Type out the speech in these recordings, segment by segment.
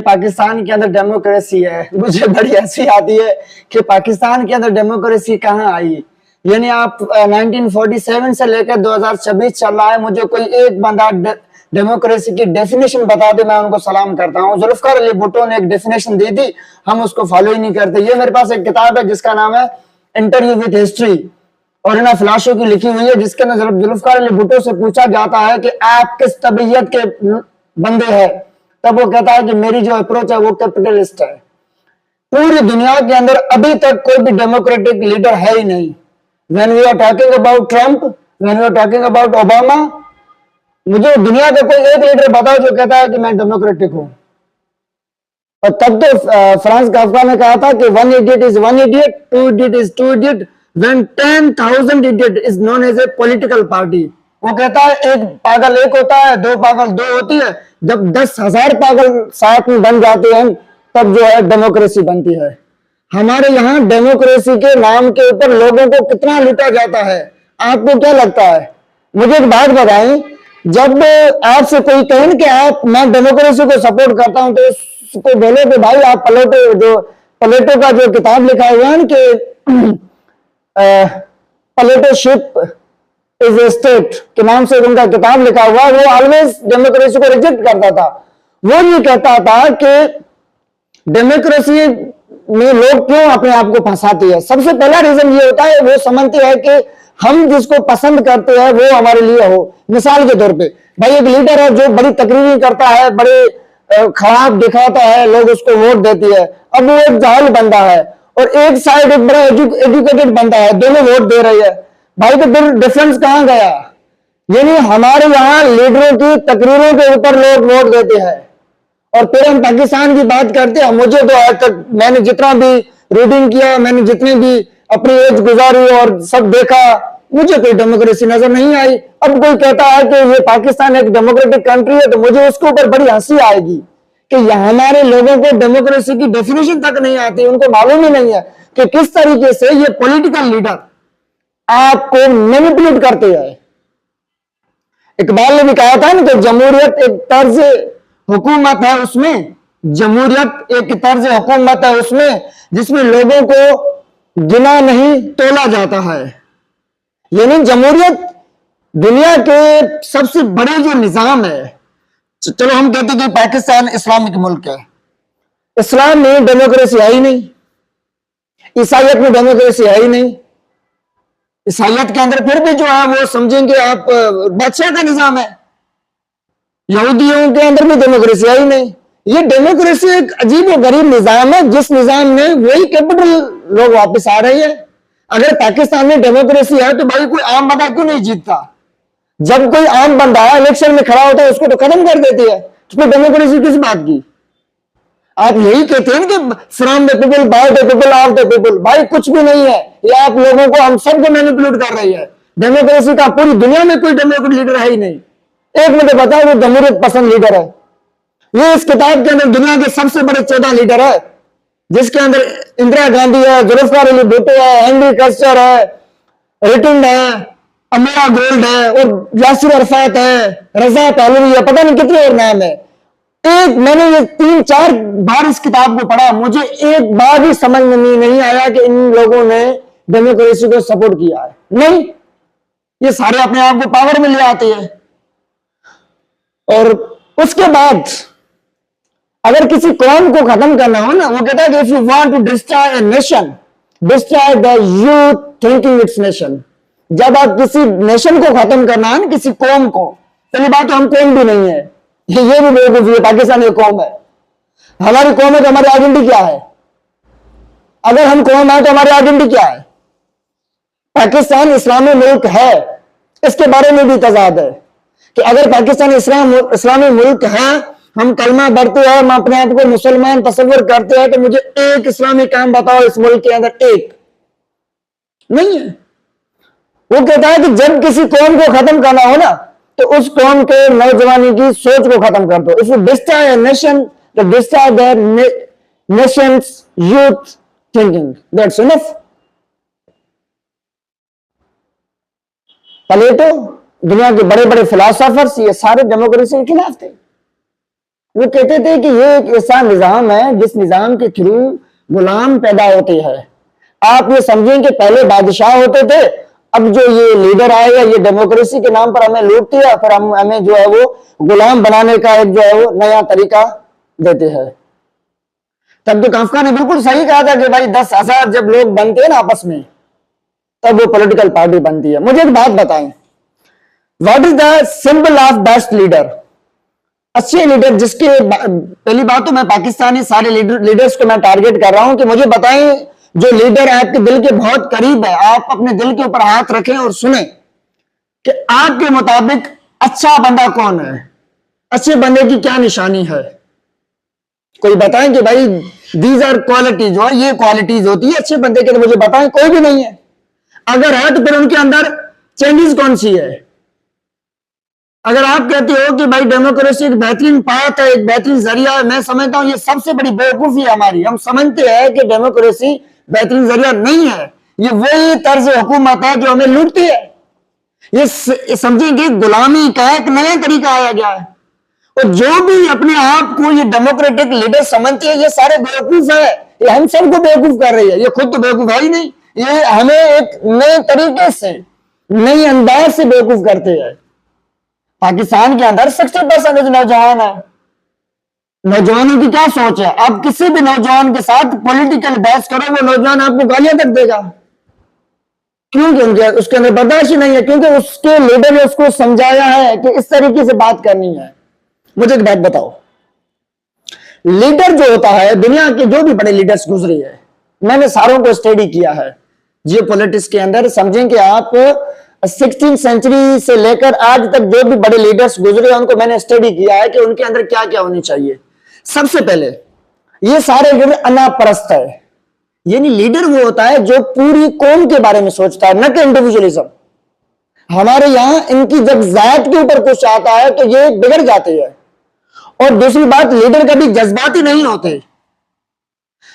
पाकिस्तान के अंदर डेमोक्रेसी है। मुझे बड़ी हंसी आती है कि पाकिस्तान के अंदर डेमोक्रेसी कहाँ आई। यानी आप 1947 से लेकर 2026 चल रहा है, मुझे कोई एक बंदा डेमोक्रेसी की डेफिनेशन बता दे, मैं उनको सलाम करता हूँ। जुल्फकार अली भुट्टो ने एक डेफिनेशन दी थी, हम उसको फॉलो ही नहीं करते। ये मेरे पास एक किताब है जिसका नाम है इंटरव्यू विद हिस्ट्री, और इन फिलासफी की लिखी हुई है, जिसके अंदर जुल्फकार अली भुट्टो से पूछा जाता है कि आप किस तबीयत के बंदे हैं, तब वो कहता है कि मेरी जो अप्रोच है वो कैपिटलिस्ट है। पूरी दुनिया के अंदर अभी तक कोई भी डेमोक्रेटिक लीडर है ही नहीं। When we are talking about Trump, when we are talking about Obama, मुझे दुनिया का कोई एक लीडर बताओ जो कहता है कि मैं डेमोक्रेटिक हूं। और तब तो फ्रांस काफ्का ने कहा था कि one idiot is one idiot, two idiot is two idiot, when 10,000 idiot is known as a political party. वो कहता है एक पागल एक होता है, दो पागल दो होती है, जब 10,000 पागल साथ में बन जाते हैं तब जो है डेमोक्रेसी बनती है। हमारे यहाँ डेमोक्रेसी के नाम के ऊपर लोगों को कितना लूटा जाता है, आपको क्या लगता है? मुझे एक बात बताएं, जब आपसे कोई कहे कि आप मैं डेमोक्रेसी को सपोर्ट करता हूं, तो उसको बोले कि भाई आप प्लेटो का जो किताब लिखा हुआ है कि प्लेटोशिप इज ए स्टेट के नाम से उनका किताब लिखा हुआ, वो ऑलवेज डेमोक्रेसी को रिजेक्ट करता था। वो ये कहता था कि डेमोक्रेसी में लोग क्यों अपने आप को फंसाते हैं। सबसे पहला रीजन ये होता है, वो समझते हैं कि हम जिसको पसंद करते हैं वो हमारे लिए हो। मिसाल के तौर पे भाई एक लीडर है जो बड़ी तकरीरी करता है, बड़े खराब दिखाता है, लोग उसको वोट देती है। अब वो एक जाहिल बंदा है और एक साइड एक बड़ा एजुकेटेड बंदा है, दोनों वोट दे रही है। भाई तो फिर डिफरेंस कहां गया? यानी हमारे यहाँ लीडरों की तकरीरों के ऊपर लोग वोट देते हैं। और फिर हम पाकिस्तान की बात करते हैं। मुझे तो आज तक मैंने जितना भी रीडिंग किया, मैंने जितनी भी अपनी एज गुजारी और सब देखा, मुझे कोई डेमोक्रेसी नजर नहीं आई। अब कोई कहता है कि ये पाकिस्तान एक डेमोक्रेटिक कंट्री है, तो मुझे उसके ऊपर बड़ी हंसी आएगी कि हमारे लोगों को डेमोक्रेसी की डेफिनेशन तक नहीं आती, उनको मालूम ही नहीं है कि किस तरीके से ये पॉलिटिकल लीडर आपको मैनिपुलेट करते हैं। इकबाल ने भी कहा था ना कि जमहूरियत एक तर्ज हुकूमत है, उसमें जमहूरियत एक तर्ज हुकूमत है उसमें जिसमें लोगों को गिना नहीं तोला जाता है। यानी जमहूरियत दुनिया के सबसे बड़े जो निजाम है। चलो हम कहते हैं कि पाकिस्तान इस्लामिक मुल्क है, इस्लाम में डेमोक्रेसी है ही नहीं, ईसाइयत में डेमोक्रेसी है ही नहीं। ईसाइयत के अंदर फिर भी जो है वो समझेंगे आप बादशाह का निजाम है। यहूदियों के अंदर भी डेमोक्रेसी है ही नहीं। ये डेमोक्रेसी एक अजीब और गरीब निजाम है, जिस निजाम में वही कैपिटल लोग वापस आ रहे हैं। अगर पाकिस्तान में डेमोक्रेसी है तो भाई कोई आम बंदा क्यों नहीं जीतता? जब कोई आम बंदा इलेक्शन में खड़ा होता है उसको तो खत्म कर देती है, उसमें डेमोक्रेसी किस बात की? आप यही कहते हैं कि from the people, by the people, of the people. भाई कुछ भी नहीं है, ये आप लोगों को हम सबको मैनिपुलेट कर रही है। डेमोक्रेसी का पूरी दुनिया में कोई डेमोक्रेटिक लीडर है ही नहीं। एक मुझे बताओ वो जमहूरियत पसंद लीडर है। ये इस किताब के अंदर दुनिया के सबसे बड़े 14 लीडर है, जिसके अंदर इंदिरा गांधी है, जुल्फिकार अली भुट्टो है, हेनरी किसिंजर है, रिटन है, अमीरा गोल्ड है, और यासिर अरफात है, रजा पहलवी है, पता नहीं कितने और नाम है। एक मैंने ये 3-4 बार इस किताब को पढ़ा, मुझे एक बार भी समझ में नहीं आया कि इन लोगों ने डेमोक्रेसी को सपोर्ट किया है। नहीं, ये सारे अपने आप को पावर में ले आते हैं। और उसके बाद अगर किसी कौम को खत्म करना हो ना, वो कहता है कि if you want to destroy a nation, destroy the youth thinking it's nation. जब आप किसी नेशन को खत्म करना है ना, किसी कौम को, पहली बात तो हम कौम भी नहीं है, ये भी बेवकूफी है। पाकिस्तान एक कौम है, हमारी कौम है तो हमारी आइडेंटिटी क्या है? अगर हम कौम है तो हमारी आइडेंटिटी क्या है? पाकिस्तान इस्लामी मुल्क है, इसके बारे में भी तजाद है कि अगर पाकिस्तान इस्लामी मुल्क है, हम कलमा पढ़ते हैं, हम अपने आप को मुसलमान तस्वीर करते हैं, तो मुझे एक इस्लामी काम बताओ इस मुल्क के अंदर, एक नहीं है। वो कहता है कि जब किसी कौम को खत्म करना हो ना, तो उस कौम के नौजवानी की सोच को खत्म कर दो। If you destroy a nation, तो destroy their nation's youth thinking, that's enough. Plato, दुनिया के बड़े बड़े फिलोसोफर्स, ये सारे डेमोक्रेसी के खिलाफ थे। वो कहते थे कि ये एक ऐसा निजाम है जिस निजाम के थ्रू गुलाम पैदा होते हैं। आप ये समझें कि पहले बादशाह होते थे, अब जो ये लीडर आए या ये डेमोक्रेसी के नाम पर हमें लूट दिया, फिर हमें जो है वो गुलाम बनाने का एक जो है वो नया तरीका देते हैं। तब तो काफ्का ने बिल्कुल सही कहा था कि भाई 10,000 जब लोग बनते हैं ना आपस में, तब वो पॉलिटिकल पार्टी बनती है। मुझे एक बात बताएं, what is the symbol of best leader? अच्छे लीडर जिसके, पहली बात तो मैं पाकिस्तानी सारे लीडर्स को मैं टारगेट कर रहा हूं कि मुझे बताएं जो लीडर आपके दिल के बहुत करीब है, आप अपने दिल के ऊपर हाथ रखें और सुने कि आपके मुताबिक अच्छा बंदा कौन है, अच्छे बंदे की क्या निशानी है। कोई बताएं कि भाई दीज आर क्वालिटीज, और ये क्वालिटीज होती है अच्छे बंदे के, तो मुझे बताएं। कोई भी नहीं है। अगर है तो फिर उनके अंदर चेंजेस कौन सी है? अगर आप कहते हो कि भाई डेमोक्रेसी एक बेहतरीन पाथ है, एक बेहतरीन जरिया है, मैं समझता हूं ये सबसे बड़ी बेवकूफी है हमारी। हम समझते हैं कि डेमोक्रेसी बेहतरीन जरिया नहीं है, ये वही तर्ज हुकूमत है जो हमें लूटती है। ये समझेंगे गुलामी का एक नया तरीका आया गया है, और जो भी अपने आप को ये डेमोक्रेटिक लीडर समझते हैं ये सारे बेवकूफ है। ये हम सबको बेवकूफ कर रही है, ये खुद तो बेवकूफ है ही नहीं, ये हमें एक नए तरीके से, नई अंदाज से बेवकूफ करते हैं। पाकिस्तान के अंदर 60% नौजवान है। नौजवानों की क्या सोच है? आप किसी भी नौजवान के साथ पॉलिटिकल बहस करो, वो नौजवान आपको गालियां तक देगा। क्योंकि उसके अंदर बर्दाश्त ही नहीं है, क्योंकि उसके लीडर ने उसको समझाया है कि इस तरीके से बात करनी है। मुझे एक बात बताओ, लीडर जो होता है, दुनिया के जो भी बड़े लीडर्स गुजरे हैं, मैंने सारों को स्टडी किया है जियो पॉलिटिक्स के अंदर। समझें कि आप 16वीं सेंचुरी से लेकर आज तक जो भी बड़े लीडर्स गुजरे हैं उनको मैंने स्टडी किया है कि उनके अंदर क्या क्या होनी चाहिए। सबसे पहले ये सारे लीडर अनापरस्त है, यानी लीडर वो होता है जो पूरी कौम के बारे में सोचता है, न कि इंडिविजुअलिज्म। हमारे यहां इनकी जब जात के ऊपर कुछ आता है तो ये बिगड़ जाते हैं। और दूसरी बात, लीडर कभी जज्बाती नहीं होते।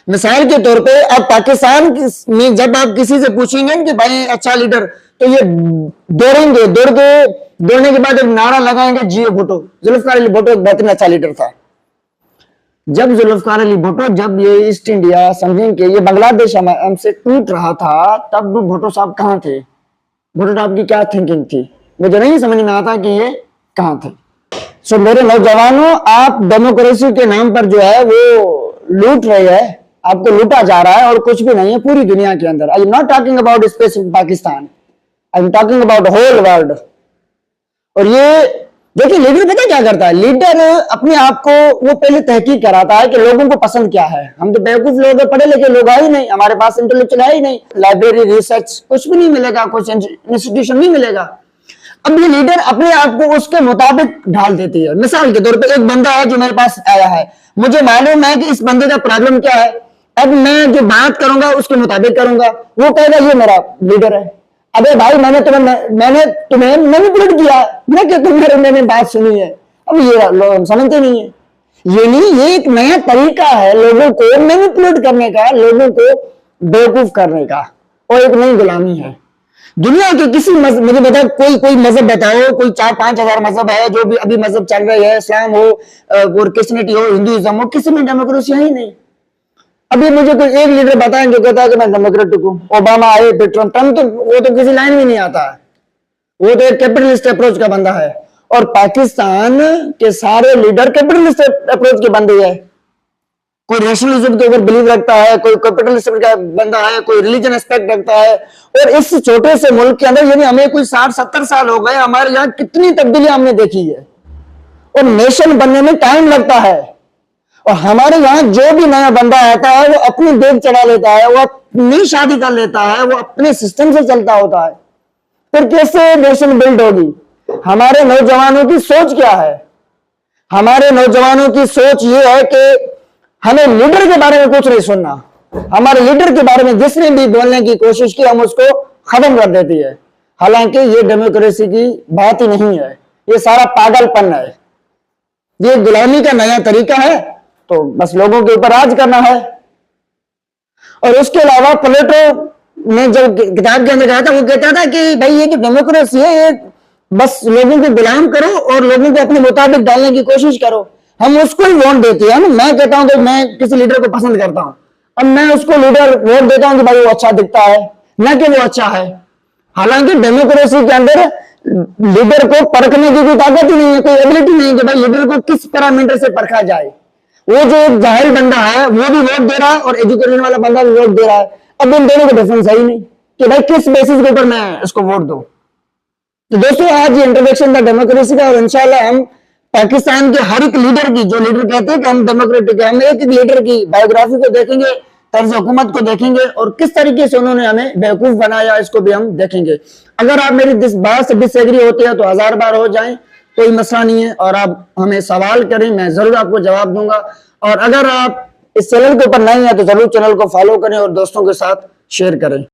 मिसाल के तौर पे अब पाकिस्तान में जब आप किसी से पूछेंगे कि भाई अच्छा लीडर, तो ये दौड़ेंगे, दौड़ने के बाद एक नारा लगाएंगे, जियो भुट्टो। जुल्फकार अली भुट्टो एक बेहतरीन अच्छा लीडर था। जब जुल्फकार अली भुट्टो, जब ये ईस्ट इंडिया, समझें कि ये बांग्लादेश हमसे टूट रहा था, तब भुट्टो साहब कहां थे? भुट्टो साहब की क्या थिंकिंग थी? मुझे नहीं समझ में आता कि ये कहां थे। सो मेरे नौजवानों, आप डेमोक्रेसी के नाम पर जो है वो लूट रहे हैं, आपको लूटा जा रहा है, और कुछ भी नहीं है पूरी दुनिया के अंदर। I am not talking about specific Pakistan, I am talking about whole world. और ये देखिए, लीडर पता क्या करता है? लीडर अपने आप को वो पहले तहकीक कराता है कि लोगों को पसंद क्या है। हम तो बेवकूफ लोग हैं, पढ़े लिखे लोग है ही नहीं, हमारे पास इंटेलेक्चुअल है ही नहीं, लाइब्रेरी, रिसर्च कुछ भी नहीं मिलेगा, कुछ इंस्टीट्यूशन नहीं मिलेगा। अब ये लीडर अपने आप को उसके मुताबिक ढाल देती है। मिसाल के तौर पे एक बंदा है जो मेरे पास आया है, मुझे मालूम है कि इस बंदे का प्रॉब्लम क्या है, अब मैं जो बात करूंगा उसके मुताबिक करूंगा। वो कहेगा ये मेरा लीडर है। अबे भाई, मैंने तुम्हें मैनिपुलेट किया, मैंने बात सुनी है। अब ये लोग समझते नहीं है। ये नहीं, ये एक नया तरीका है लोगों को मैनिपुलेट करने का, लोगों को बेवकूफ करने का, और एक नई गुलामी है। दुनिया के किसी मुझे बता, कोई मजहब बताओ, कोई 4-5 हजार मजहब है जो भी अभी मजहब चल रहे हैं, इस्लाम हो और क्रिश्चियनिटी हो, हिंदुइज्म हो, किसी में डेमोक्रेसी है ही नहीं। अभी मुझे कोई एक लीडर बताएं जो कहता है कि मैं डेमोक्रेटिक हूं। ओबामा आए, फिर ट्रम्प तो वो तो किसी लाइन में नहीं आता है, वो तो एक कैपिटलिस्ट अप्रोच का बंदा है। और पाकिस्तान के सारे लीडर कैपिटलिस्ट अप्रोच के बंदे हैं। कोई नेशनलिज्म के ऊपर बिलीव रखता है, कोई कैपिटलिज्म का बंदा है, कोई रिलीजन एस्पेक्ट रखता है। और इस छोटे से मुल्क के अंदर, यानी हमें कोई 60-70 साल हो गए, हमारे यहाँ कितनी तब्दीली हमने देखी है, और नेशन बनने में टाइम लगता है। और हमारे यहां जो भी नया बंदा आता है वो अपनी देख चढ़ा लेता है, वो अपनी शादी कर लेता है, वो अपने सिस्टम से चलता होता है। फिर कैसे नेशन बिल्ड होगी? हमारे नौजवानों की सोच क्या है? हमारे नौजवानों की सोच ये है कि हमें लीडर के बारे में कुछ नहीं सुनना। हमारे लीडर के बारे में जिसने भी बोलने की कोशिश की, हम उसको खत्म कर देती है। हालांकि ये डेमोक्रेसी की बात ही नहीं है, ये सारा पागलपन है, ये गुलामी का नया तरीका है। तो बस लोगों के ऊपर राज करना है। और उसके अलावा प्लेटो ने जो किताब के अंदर कहा था, वो कहता था कि भाई ये जो डेमोक्रेसी है, ये बस लोगों को गुलाम करो और लोगों को अपने मुताबिक डालने की कोशिश करो। हम उसको ही वोट देते हैं। मैं कहता हूं कि मैं किसी लीडर को पसंद करता हूं, अब मैं उसको लीडर वोट देता हूं कि भाई वो अच्छा दिखता है, न कि वो अच्छा है। हालांकि डेमोक्रेसी के अंदर लीडर को परखने की कोई ताकत ही नहीं है, कोई एबिलिटी नहीं है कि भाई लीडर को किस पैरामीटर से परखा जाए। वो जो एक जाहिल बंदा है वो भी वोट दे रहा है और एजुकेटेड वाला बंदा भी वोट दे रहा है। अब इन दोनों का डिफरेंस है ही नहीं कि भाई किस बेसिस के ऊपर मैं इसको वोट दूं। तो दोस्तों आज ये इंट्रोडक्शन था डेमोक्रेसी का, और इंशाल्लाह हम पाकिस्तान के हर एक लीडर की, जो लीडर कहते हैं कि हम डेमोक्रेटिक है, हम एक एक लीडर की बायोग्राफी को देखेंगे, तर्ज हुकूमत को देखेंगे और किस तरीके से उन्होंने हमें बेवकूफ बनाया इसको भी हम देखेंगे। अगर आप मेरी इस बात से डिसएग्री होते हैं तो 1000 बार हो जाएं, कोई मसला नहीं है, और आप हमें सवाल करें, मैं जरूर आपको जवाब दूंगा। और अगर आप इस चैनल के ऊपर नए हैं तो जरूर चैनल को फॉलो करें और दोस्तों के साथ शेयर करें।